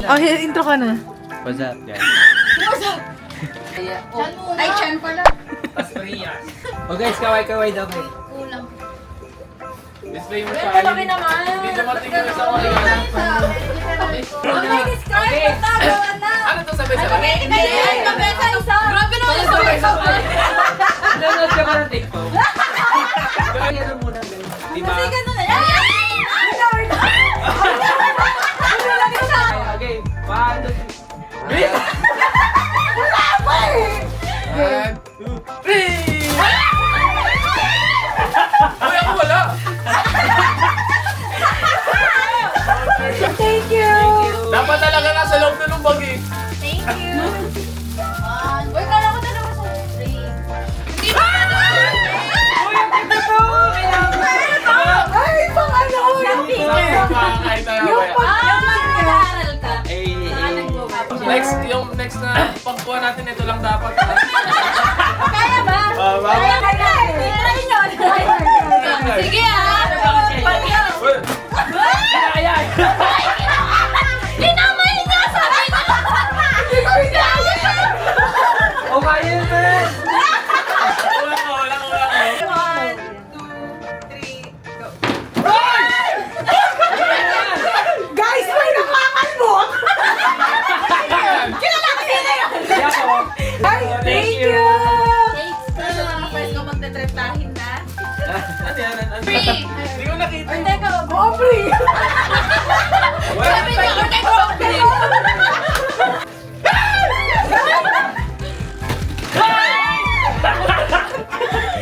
Oh, intro ka na. What's up, guys? Ay, chan pala. Tas Marias. Oh guys, kaway-kaway daw kayo. Kulang. Display mo Ay, sa malaki akin. naman. Hindi dumating yung sa akin. Okay, describe mo tayo, anak. Ano to sabay-sabay? Hindi, ay, mabesa isa. Grabe naman yung sabay-sabay. Nanonood ka ba ng TikTok? Gawin ano muna, guys. Diba? Kasi gano'n na. Ay! Okay, 1, 2, 3. One, two, three! Uy, ako wala! Thank you! Dapat talaga nasa loob na ng bag eh. Thank you. Uy, kala ko dalawa sa three. Hindi ba? Uy, ang ganda to! Ay, pang ano! Makakain tayo. Yung Nag-aaral ka. Next, yung next na pagkuha natin, ito lang dapat. Kaya ba? Kaya ba? Try nyo. Sige Pagyo. Kaya! Linamay niya! Sabi ko! Hindi ko kaya! O kaya yun, man! Wala ko. 1, 2, 3, go. Guys, may nakakalbot! Kilala ko sila yun! Kaya ako. Ay, thank you! Thanks to first ko magtetretahin na. Ano yan? Free! Hindi ko nakita. Or teka, Aubrey! sabi niya, or teka, free!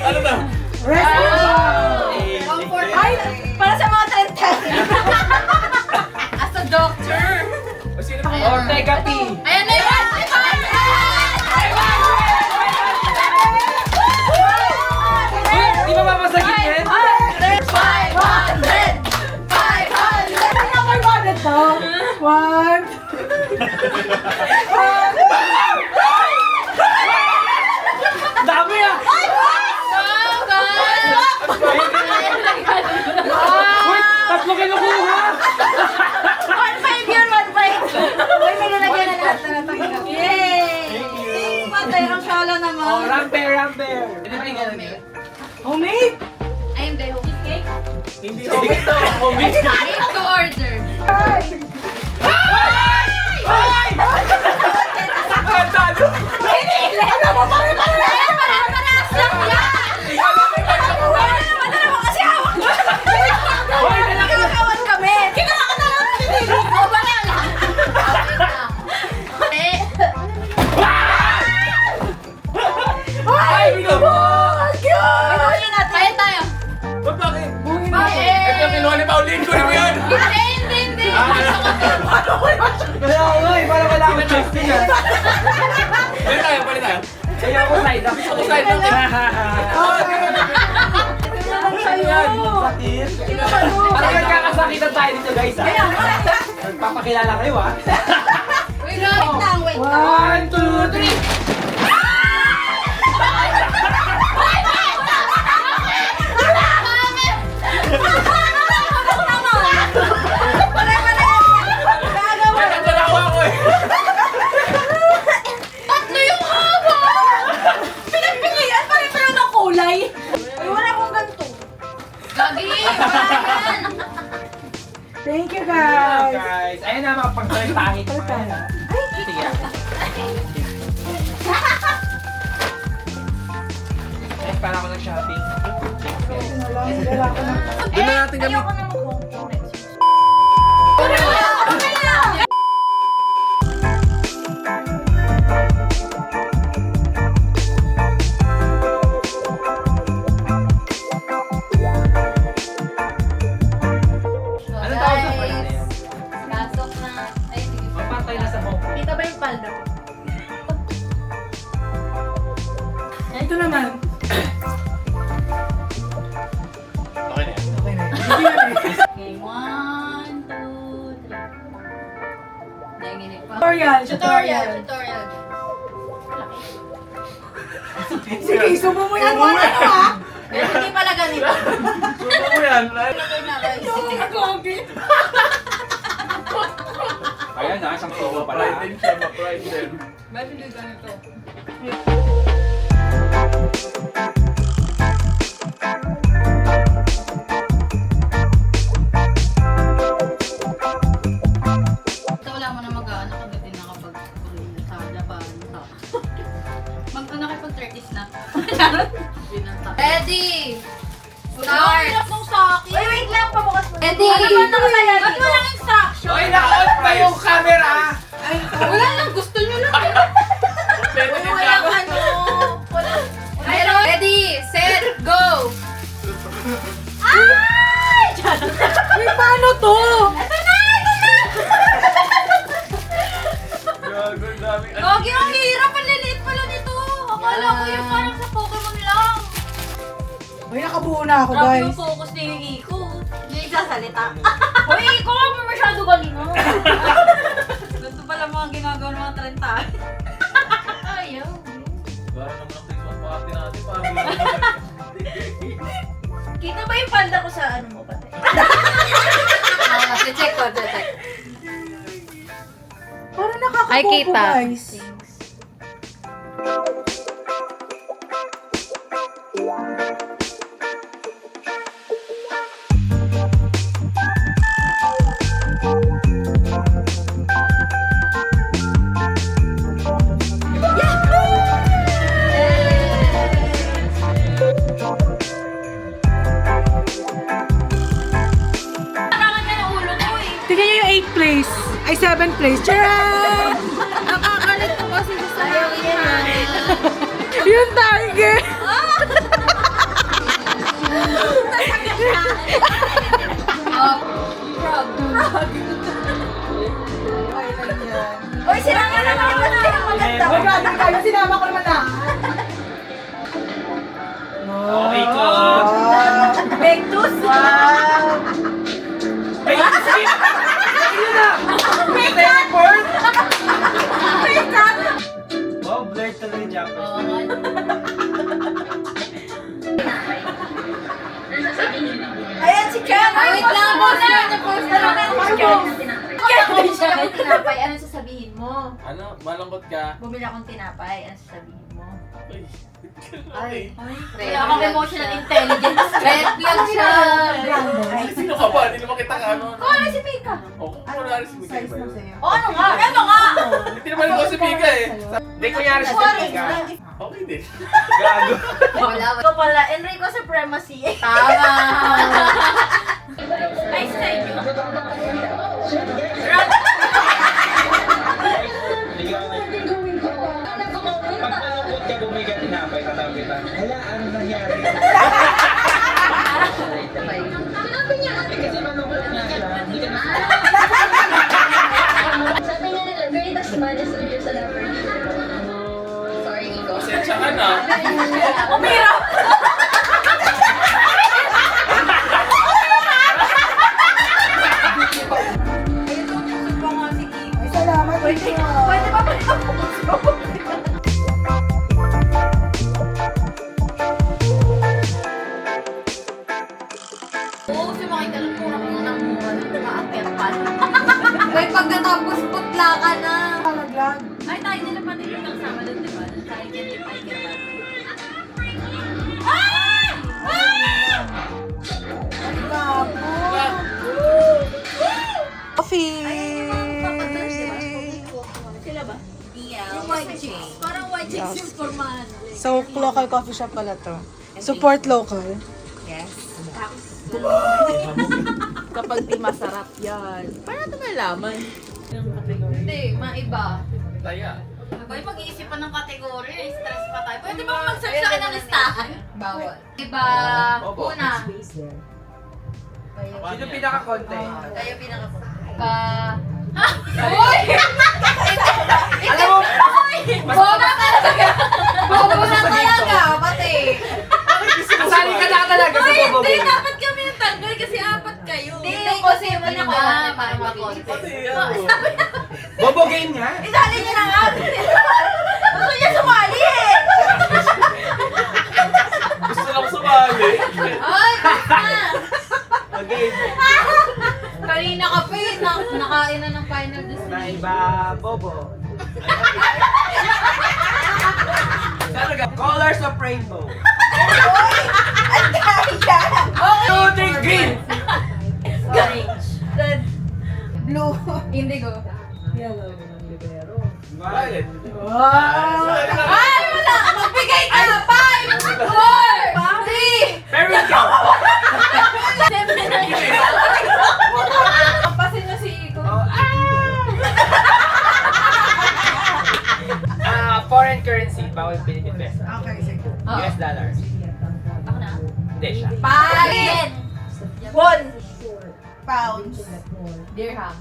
Ano to? Rest Comfort. Ay, Para sa mga trentahin. As a doctor. O sino pa? Ortega P. Ayan na yun! Di ba mapasagin yan? 500! 500! Ay, ako yung to. One. Dami ah! Wow, guys! Uy! Tatlo kinukuha! 1.5 yun, 1.5. Uy, may nalagyan na lahat na natanggap. Yay! Thank you. Patay, ang shala naman. Oh, ramper! Hindi ba yung ganun eh? Homemade? Ay, hindi. Cheesecake? Hindi ito. Homemade. Made to order. Ay! Ano mo, parehas lang yan! Wala naman dalawa kasi hawak ko. Kinakawan kami. Kinakawan na lang pinili ko. Wala lang. Okay lang. Ay! Ang cute! May huli natin. Kaya tayo. Ba't bakit? Bakit? Ito yung kinuha ni Pauline ko mo yan! Hindi. Kaya ako nga eh, parang wala akong testing ah. Pali tayo. Kaya ako side up. Ako side up. Ayan, sakit. Parang nagkakasakitan tayo dito guys ah. Nagpapakilala kayo ah. Wait lang. 1, 2, 3. Nagkalawa ko eh. Tatlo yung haba! Pinagpilian pa rin pero ng kulay. Ay, wala akong ganito. Gagi! Wala yan! Thank you, Ayan, guys! guys. Ayun na mga pagtalitahin ko. Sige ah. Eh, para ako nag-shopping. Wala ko na. Doon na natin gamitin. Ayoko na mag-home. Anong tawag sa part na yan? Pasok na. Ay, sige. Mapantay na sa home. Kita ba yung palda ko? Ito naman. Okay na yan. Okay na. Hindi na eh. Okay, 1, 2, 3. Nanginig pa. Tutorial. Sige, subo mo yan. Ano ah? Pero hindi pala ganito. Subo mo yan. Lagay na guys. Ayan, ha, isang tuwa pala. Ma-pride din siya, ma-pride din. Ba't hindi ganito? Ito wala mo na mag-aanak ang gabi nakapag sa Japan. Nakipag-30s na. Ready! Start! Hirap nung sa akin. Wait lang, pabukas mo. Ready! Ano ba nakataya dito? Ba't walang instruction? Oy, naka-on pa yung camera! Wala lang, gusto nyo lang. Pwede din Walang siya. ano. Walang... Meron. Ready, set, go! Ay! Uy, paano to? Ito na! Ito na! Gago, ang dami. Gogi, ang hirap. Ang liliit pala nito. Akala ko yung parang sa Pokemon lang. Uy, nakabuo na ako, Grabe guys. yung focus ni Iko. Hindi nagsasalita. Uy, Iko, may masyado galino. Gusto pala mga ginagawa ng mga 30. Ayaw. Parang naman ang Christmas party natin. Parang Kita ba yung panda ko sa ano mo pati? Check ko, check. Parang nakakabuo Ay, ko, kita. guys. Kailangan niya ng ulo ko eh. Tingnan niyo yung 8th place. Ay, 7th place. Charan! Ang kakalit ko kasi sa ayaw yan. Yung target! Frog. Uy, sinama na naman na yung maganda. Oh, God, kayo, sinama ko naman na. Okay, ko. Pectus. Wow! Ay, ayun na! Kita yung bird! Wow, blurred talaga yung Japanese. Ayan si Ken. Wait lang mo na. Poster na si Ken. Ken, bumili akong tinapay. Ano sasabihin mo? ano, malungkot ka. Bumili akong tinapay. Ano sasabihin mo? Ay. Wala akong emotional intelligence. Red flag siya. Sino ka ba? Hindi naman kita ka ano. Kung si Mika. O, kung kunwari si Mika Size ba mo yun? sa'yo. O ano nga? Ano nga? Hindi naman ikaw si Mika eh. Hindi ko yari sa Tika. Okay din. Gago. Wala. Ito pala, Enrico Supremacy. Tama. Ay, sa inyo. Pag malungkot ka, bumigat tinapay, tatapitan. Hala, ano nangyari? Kasi malungkot nga siya, hindi ka na... Sabi nga nila, greatest man is the years ever. Sorry, Nico. Pasensya ka na. Umirap. Ay, salamat. Pwede ba pala? Oo, sumakay ka lang mura kung nang mura nang umaakyat pa. May pagkatapos putla ka na. Palaglag. Ay, tayo nila pa din yung kasama doon, di ba? Sa I get it, I get it. Ay! Coffee! Sila ba? Yung white chicks. Parang white chicks yung formahan. So, local coffee shop pala to. Support local. Kapag di masarap yan. Paano ito nalaman? Hindi, maiba. Taya. Abay, mag-iisip pa ng kategory. Stress pa tayo. Pwede ba mag-search sa akin ng listahan? Bawal. Diba, Opo. una. Sino pinaka-konti? Tayo pinaka Uy! Alam mo, Boba talaga! Boba na talaga, pati! kasali ka na talaga sa Uy, bobo hindi! game. Dapat kami yung tanggol kasi apat kayo. Hindi, kasi yung una ko. Para mag-content. Pati yan. Bobo game nga. Isali niyo na nga! Gusto niya sumali eh! Gusto lang sumali. Ay, basta! Okay. Kanina ka pa eh, kakain na ng final destination. Naiba Bobo. Colors of rainbow. Shooting green. Orange. Red. Blue. Indigo. Yellow. Violet. Wow! Ay, wala! Magbigay ka! 5, 4, 3, Periwinkle. Kapasin na si Iko. Foreign currency. Bawal Philippine peso. Okay, sige. US dollars. Ako na. Hindi siya. Yen. Won. Pounds. Dirham.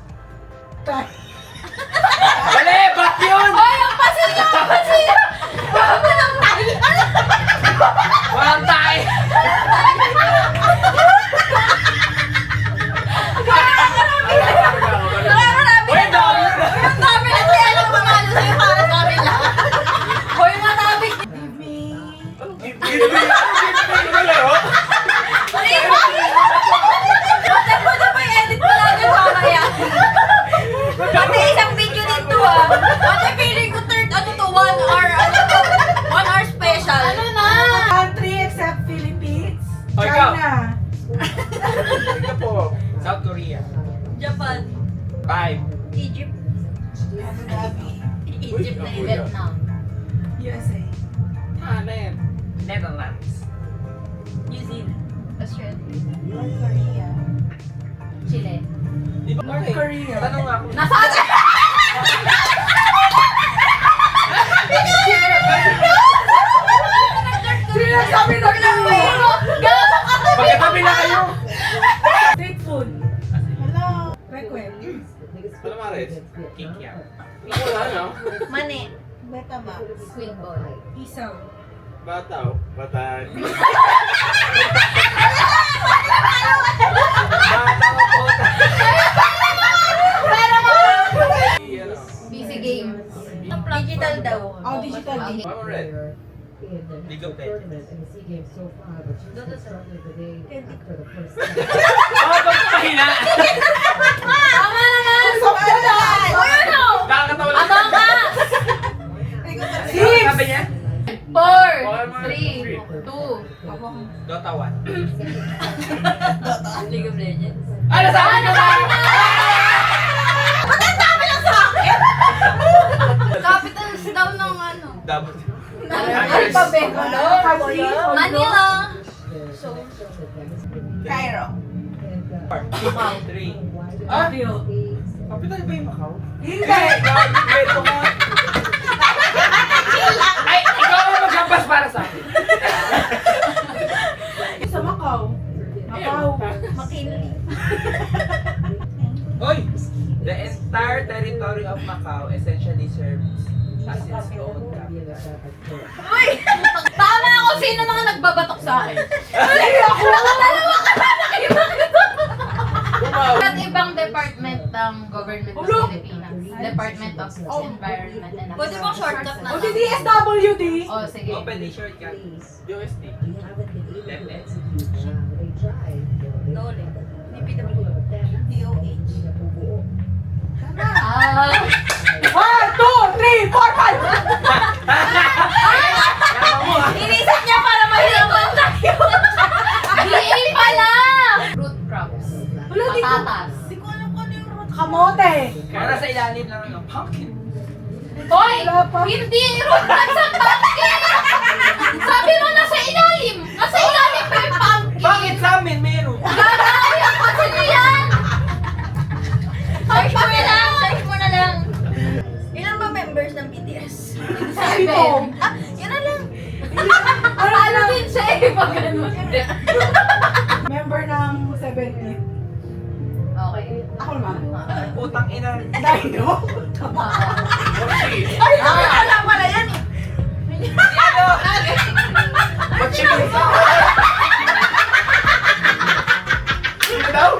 Mali! Ba't yun? Hoy, ang pasin niya! Ang pasin niya! Wala nang tayo! Walang tayo. Uy, dami. Ang dami na siya ang mamalo sa'yo para sa amin lahat. Hoy, madami! Bakit mo na ba i-edit mo lang yung mamaya? Pati isang video dito ah. Pati feeling ko third, ano to, 1 hour, ano to, 1 hour special. Ano na? Country except Philippines. Oh, ikaw. China. Singapore. South Korea. Japan. 5. Egypt. Abu Dhabi. Egypt na Vietnam. USA. Netherlands. New Zealand. Australia. North Korea. Chile. North Korea. Tanong ako. Nasaan? Sinasabi North Korea. Magkatabi na kayo. Street food. Hello. Requiem. Calamares. Kikiam. Wala, no? Mani. Betamax. Squid ball. Isaw. Bataw. Batan. Busy game. Digital daw. Oh, digital game. Mama Red. League of Legends. Pagpahina. Tama naman! Softball. O yun o! Nakakatawa lang. Among Us! Six. Sabi niya? 4, 3, 2, Dota 1. League of Legends. Ano sa akin? Ba't ang dami lang sa akin? Capitals daw ng ano? Double. Alphabet. Manila. Cairo. 3. Ah? Kapital ba yung Macau? Hindi. Beto mo. Ay, ikaw ang maghampas para sa akin. Sa Macau. Macau. McKinley. Hoy! The entire territory of Macau essentially serves as its own capital. Uy! Tama ako sino mga nagbabatok sa akin. Ay, ako. Nakadalawa ka na Wow. At ibang department ng government ng Ulo. Pilipinas. Department of Environment and Pwede bang shortcut na O, lang? di DSWD. Oh, sige. Open the shortcut. USD. Left. Dole. Ah. 1, 2, 3, 4, 5. Inisan niya para mahirapan tayo. BA pala! Root crops. Wala, di ko. Patatas. Hindi ko alam kung ano yung root. Kamote. Para sa ilalim lang ng pumpkin. Hoy! Wala pa. Hindi root crops ang pumpkin! Sabi mo nasa ilalim! Nasa ilalim pa yung pumpkin! Bakit sa amin meron? Gagawin ko sino yan! Search mo na lang! Search mo na lang! Ilan ba members ng BTS? 7. Ah, yun na lang. Ano din siya eh pag ganun. Member ng 70. Okay. Ako naman. Putang ina. Dino. Mochi. Ay, wala pala yan. Ano? Pag-chicken. Sino daw?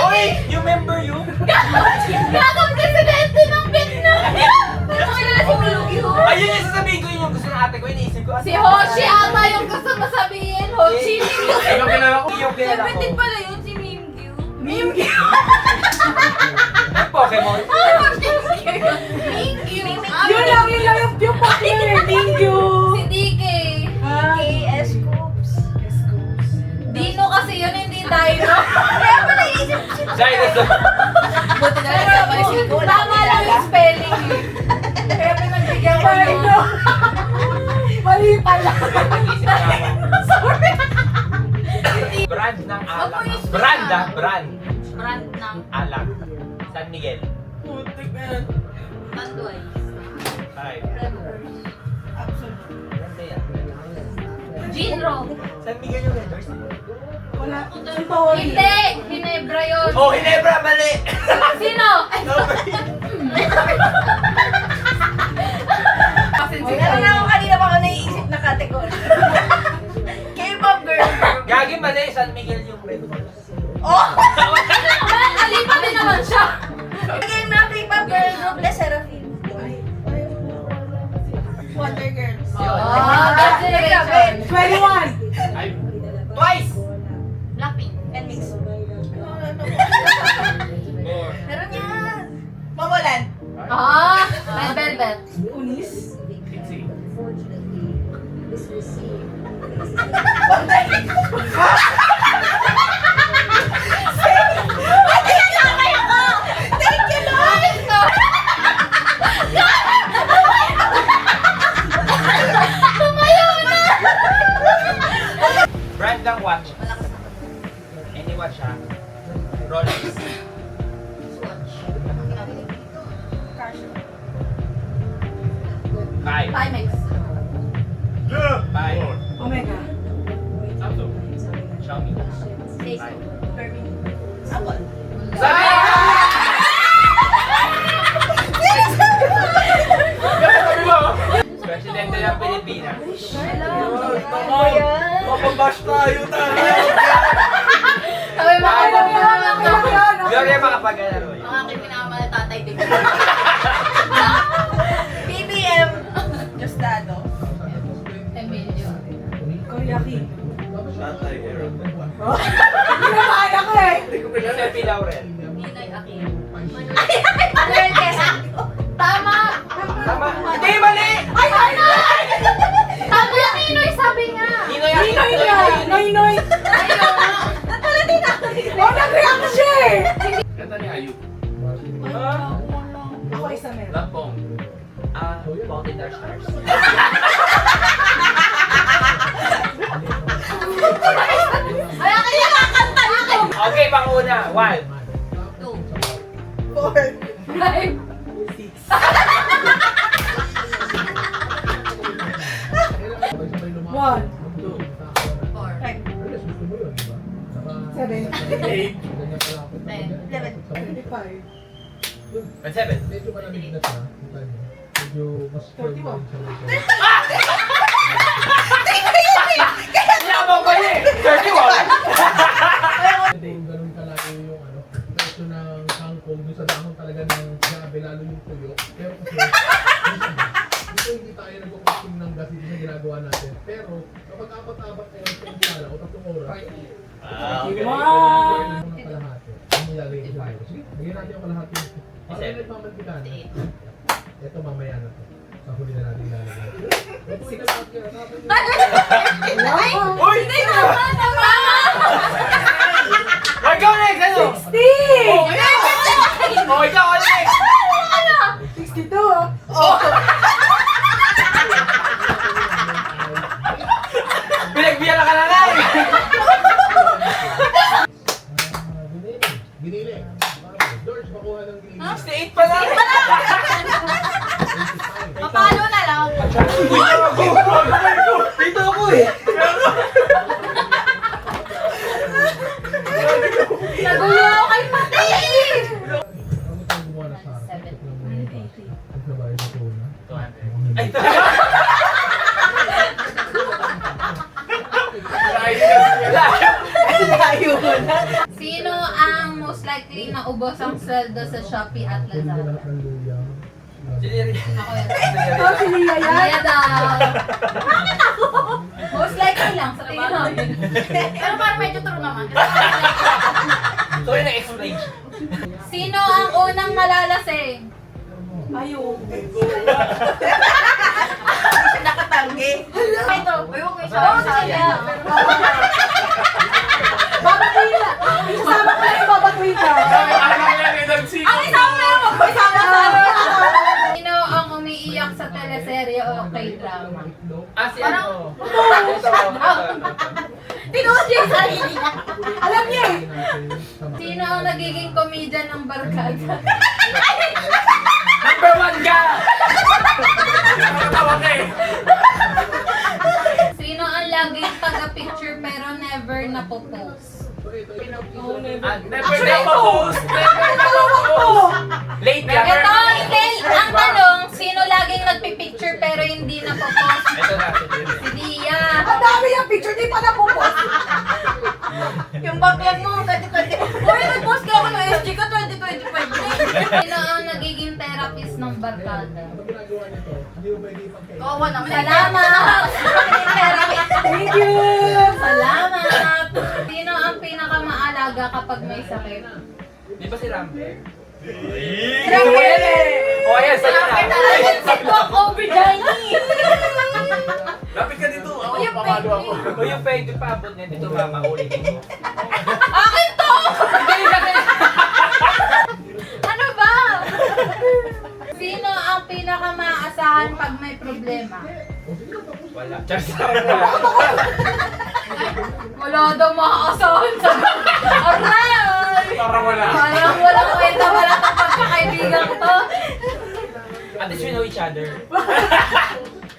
Hoy! You remember you? Gagawin presidente ng Vietnam! Pero kilala si Bulugi Ho. Ayun yung sasabihin ko yun yung gusto ng ate ko. Iniisip ko. Si Ho Chi Ama yung gusto mo sabihin. Ho Chi Minh yung Celebrity pala yun, si Mimgyu. Mimgyu. Pokemon. Mimgyu. Yun lang yung popular eh. Mingyu. Si DK. Ah. DK Scoops. Dino kasi yun, hindi Dino. Kaya pa naisip siya. Dinosaur. Buti na lang sa manisip ko. Tama lang yung spelling eh. Kaya pinagbigyan ko yun. Dino. Mali pala. Brand ng alak. Ako yung Brand ah, brand. Brand ng Alak. San Miguel. Putik na yan. Tanduay. Ay. Ginro. San Miguel yung Redors. Wala. Si Tori. Hindi! Ginebra yun. Oh, Hinebra, mali! Sino? Meron na ako kanina pa ako naiisip na category. K-pop girl group. Gagi mali, San Miguel yung Redors. Oh! Alipa din naman siya. Game na K-pop girl group, Le Seraphim. Wonder Girls. Ah, that generation. 21. Ay, Twice! Blackpink. And Mix. more. Meron yan. Mamulan. Ah, Red Velvet. Unis. Itzy. Thank you, Lord! Brand ng watch. Any watch ha? Rolex. Five. Timex. Five. Omega. Samsung. Xiaomi. Seiko. Five. Apple. Sabi! Presidente ng Pilipinas. Mapabash tayo tayo. Sabi mga Gloria makapagalaro yun. mga aking pinamahal tatay din. BBM. Justado. Emilio. Koryaki. Tatay era. Pinamaan ako eh. Giuseppe Laurel. Ninay Aquino. Manuel Quezon. Tama! Tama. Hindi, mali! Ay, ano? Tama yung Ninoy, sabi nga. Ninoy Ninoy na. Noy. Oh, nag-react siya eh. Kanta ni Ayub. Ako isa meron. Lampong. Faulty Stars. Ay, akin yung kakanta yun. Okay, panguna. One. 2. 4. 5. One. 4. 7. 8. 10. 11. 25. And seven. Medyo malamig na siya. Kita niyo. Medyo mas firm na rin siya. Yabang ba yun? 31. Hindi yung ganun kalaki yung presyo ng kangkong doon sa dahon talaga ng grabe, lalo yung tuyo. Pero kasi, dito hindi tayo nag-consume ng gas dito sa ginagawa natin. Pero, kapag apat-apat kayo sa sala o 3 oras, Okay. Wow. mga kalahati. Ang nilalagay ko sa dito. Sige, bigyan natin yung kalahati. Para Seven. may pamantikan. Ito mamaya na to. Sa huli na natin ilalagay. Ito yung lahat kaya. Uy! Tama! Wag ikaw next, ano? 60. Oh, ikaw, ano next? 62. Pinagbiyan ka na nga eh. Ginili. George, makuha ng ginili. 68 pa lang. Papalo na lang. Dito ako eh. Nagulo ako kay Pati! Ano tayong gumawa na sa harap? Ito lang muna yung base. Ito ba yung tuna? Ay, ito. Sino ang most likely na ubos ang sweldo sa Shopee at Pwede Lazada? lahat ng luya. Ako yan. Oh, si Lia yan. Iya daw. Bakit ako? Most likely lang sa tingin namin. Pero parang medyo true naman. So yun na-explain. Sino ang unang malalasing? Ayun. Nakatanggi. Ito. Ayoko isa. Babatuin ka. Isasama ko lang yung babatuin ka. Ang isang meron ko isama sa Sino ang umiiyak sa teleserye o K-drama? Si ano? Tinuod yung sarili niya. Alam niya eh. Sino ang nagiging comedian ng barkada? Number 1 ka! Nakatawa ka eh. Sino ang laging taga-picture pero never napopost? Never na pa-post! Never na pa-post! Late ka! Ito, hindi. Ang tanong, sino laging nagpipicture pero hindi napopost? Ito na. Si Dia. Ang dami yung picture, di pa napupost. Yung backlog mo, 2020. Uy, nag-post ka ako ng SG ko 2025. Sino ang nagiging therapist ng barkada? Kawawa naman. Salamat! Thank you. Salamat! Sino ang pinakamaalaga kapag may sakit? Di ba si Ramber? Ramber! O ayan, sa'yo na. Si Doc O'Brien! Lapit ka dito. Ako, Yung papalo ako. O yung pwede pa abot na dito mama, ulitin mo. Akin to! Hindi kasi. Ano ba? Sino ang pinakamaasahan pag may problema? Wala. Wala. Wala daw maaasahan sa... Aray! Para wala. Parang walang kwenta, wala kang pagkakaibigan to. At least we know each other.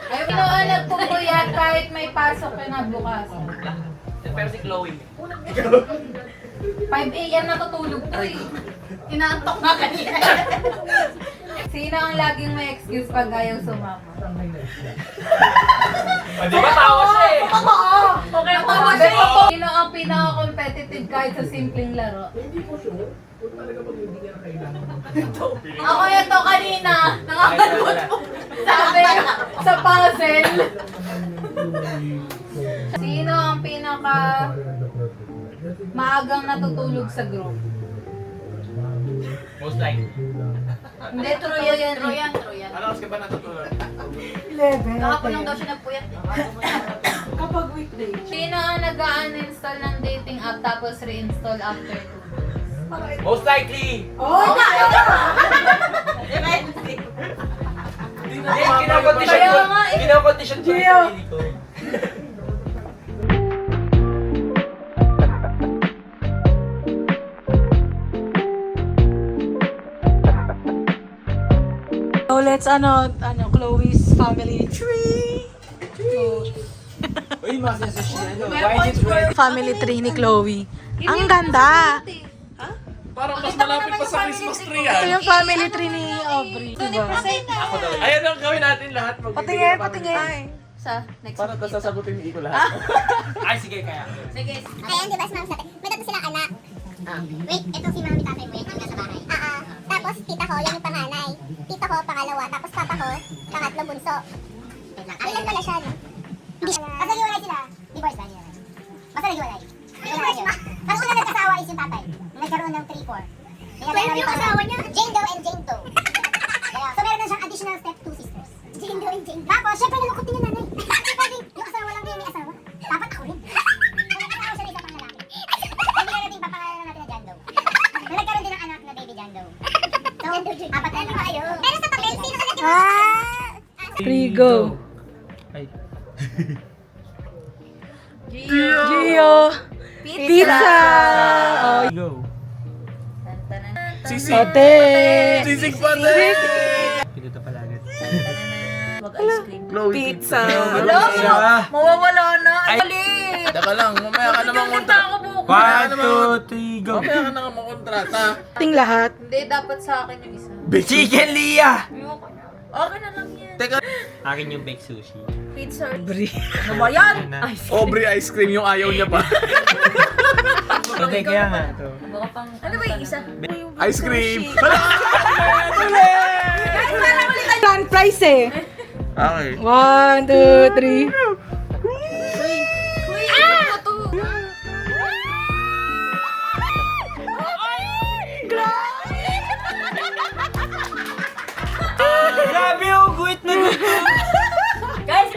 Ayaw sino ang nagpupuyat kahit may pasok bukas. Pero si Chloe. 5 AM natutulog to eh. Inaantok nga kanina. Sino ang laging may excuse pag ayaw sumama? Di ba tawa siya eh? Okay, tawa siya. Sino ang pinaka-competitive kahit sa simpleng laro? Hindi ko sure kung talaga pag hindi niya kailangan. Ako ito kanina. Nangakalot mo. Sabi sa puzzle. Sino ang pinaka maagang natutulog sa group? Most likely. Hindi, true yan. True yan. Ano kasi ba natutulog? 11. Kahapon lang daw siya nagpuyat. Kapag weekday. Sino ang nag-uninstall ng dating app tapos reinstall after 2 days? Most likely. Oh, Hindi, kinakondition Kaya ko. nga eh. Kinakondition ko yung Gio. sarili ko. So let's Chloe's family tree. Uy, masaya siya. Why is it red? Family tree ni Chloe. Ang ganda. Parang mas malapit pa sa Christmas tree Ito yan. yung family tree ni Aubrey. Diba? Ako daw. Ayan ang gawin natin lahat. Patingin, patingin. Sa next Para tapos sasagutin ni Iko lahat. Ay, sige kaya. Sige. Ayan, di ba, si Mami Sate? May tatlo silang anak. Wait, ito si Mami Tatay mo yan, hanggang sa bahay. Tapos, tita ko, yan yung panganay. Tita ko, pangalawa. Tapos, papa ko, pangatlo, bunso. Ilan pala siya, no? Hindi siya. Basta naghiwalay sila. Divorce ba? Basta naghiwalay. Divorce ma? Ang una nagkasawa is yung tatay. Nagkaroon ng 3-4. Pwede yung asawa niya? Jane Doe and Jane Doe. So, meron na siyang additional step 2 sisters. Jane Doe and Jane Doe. Tapos, syempre nalukot din yung nanay. Pwede, yung asawa lang din may asawa. Dapat ako rin. Nagkasawa siya na isa pang lalaki. Hindi na natin papakalanan natin na John Doe. Nagkaroon din ng anak na baby John Doe. So, apat na tayo. Pero sa papel, sino ka natin? Rigo. Ay. Gio. Pizza. Oh, Go. Sisig. Sote. Sisig pa rin. Pinuto palagad. Mag-ice cream. Pizza. Mawawala na. Ay. Alit. Teka lang, mamaya ka namang kontra. Ako buko. 1, 2, 3, go. Mamaya ka namang makontrata. Ating lahat. Hindi, dapat sa akin yung isa. Chicken Lia! Ayoko na. Okay na lang yan. Teka, Akin yung baked sushi. Pizza. Aubrey. Ano ba yan? Aubrey ice cream yung ayaw niya pa. Hindi, kaya nga ito. Baka pang... Ano ba yung isa? Ice cream. Plan price eh. Okay. 1, 2, 3. Uy, ano to?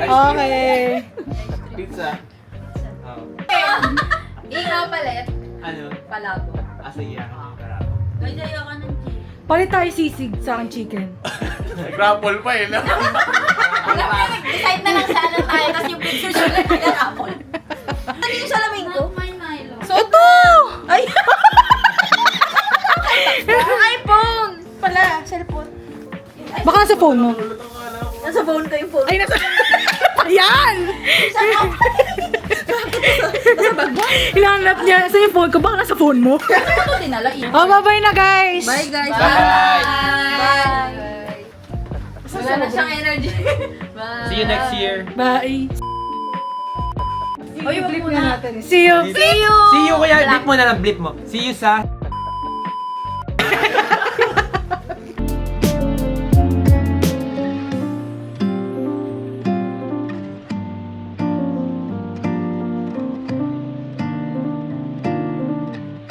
Okay. Pizza. Ikaw palit. Ano? Palabo. Asaya. May dayo ka ng chicken. Palit tayo sisig sa akin chicken. Grapple pa eh, no? Decide na lang sa ano tayo, kasi yung picture siya lang pinag-apple. Ano yung salamin ko? May Milo. So, ito! Ay! iPhone! Pala, cellphone. Baka nasa phone mo. Nasa phone ko yung phone. Ay, nasa... Ayan! Hinahanap niya. Saan yung phone ko? Baka nasa phone mo. Ano dinala? Oh, bye-bye na, guys! Bye, guys. Bye! Bye. Wala na siyang energy. Bye. See you next year. Bye! Oy, Blip na natin. See you! See you kuya, blip mo na lang, blip mo. See you sa